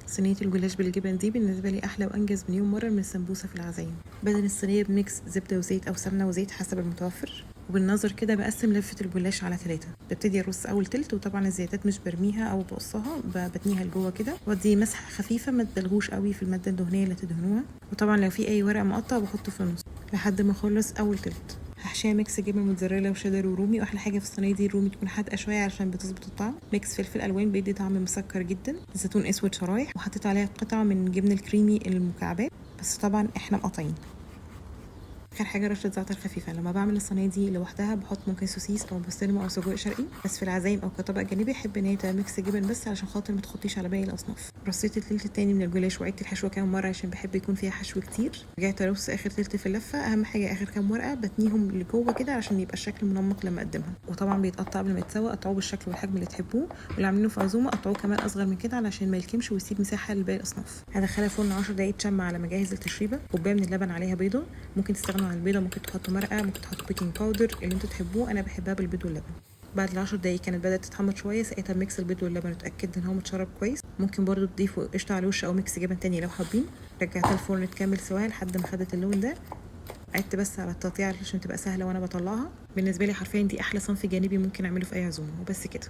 صينية الجلاش بالجبن دي بالنسبة لي أحلى وأنجز مليون مرة من السمبوسة في العزايم. بدل الصينية بميكس زبدة وزيت أو سمنة وزيت حسب المتوفر، وبالنظر كده بقسم لفة الجلاش على 3. ببتدي أرص أول تلت، وطبعا الزيادات مش برميها أو بقصها، بتنيها لجوه كده وأدي مسحة خفيفة، ما تدلغوش قوي في المادة الدهنية اللي تدهنوها. وطبعا لو في أي ورق مقطع بحطه في النص لحد ما أخلص أول تلت. هحشيها ميكس جبن موتزاريلا وشيدر ورومي، واحلى حاجه في الصينيه دي الرومي تكون حادقه شويه علشان بتظبط الطعم. ميكس فلفل الوان بيدي طعم مسكر جدا. زيتون اسود شرايح، وحطيت عليها قطعه من جبن الكريمي المكعبات، بس طبعا احنا مقاطعين. اخر حاجه رشه زعتر خفيفه. لما بعمل الصينيه دي لوحدها بحط ممكن سوسيس او بسطرمه او سجق شرقي، بس في العزايم او كطبق جانبي احب ان هي تبقى ميكس جبن بس علشان خاطر ما تخطيش على باقي الاصناف. رصيت التلت التاني من الجلاش وعدت الحشوه كام مره عشان بحب يكون فيها حشو كتير. رجعت ارص اخر تلت في اللفه. اهم حاجه اخر كام ورقه بتنيهم لجوه كده عشان يبقى الشكل منمق لما اقدمها. وطبعا بيتقطع قبل ما يتسوى، قطعوه بالشكل والحجم اللي تحبوه، واللي عاملينه في عزومه قطعوه كمان اصغر من كده علشان ما يلكمش ويسيب مساحه لباقي الاصناف. هدخلها فرن 10 دقايق تشمع على ما اجهز التشريبه. كوبايه من اللبن عليها بيضه، ممكن تستغنوا عن البيضه، ممكن تحطوا مرقه، ممكن تحطوا بيكنج باودر اللي انتوا تحبوه. انا بحبها بالبيض واللبن. بعد ال10 دقايق كانت بدات تتحمض شويه، سقيتها بميكس البيض واللبن واتاكدت ان هو متشرب كويس. ممكن برضو تضيفوا قشطه على الوش او ميكس جبن تاني لو حابين. رجعتها الفرن تكمل سواها لحد ما خدت اللون ده. عدت بس على التقطيع عشان تبقى سهله وانا بطلعها. بالنسبه لي حرفيا دي احلى صنف جانبي ممكن اعمله في اي عزومه، وبس كده.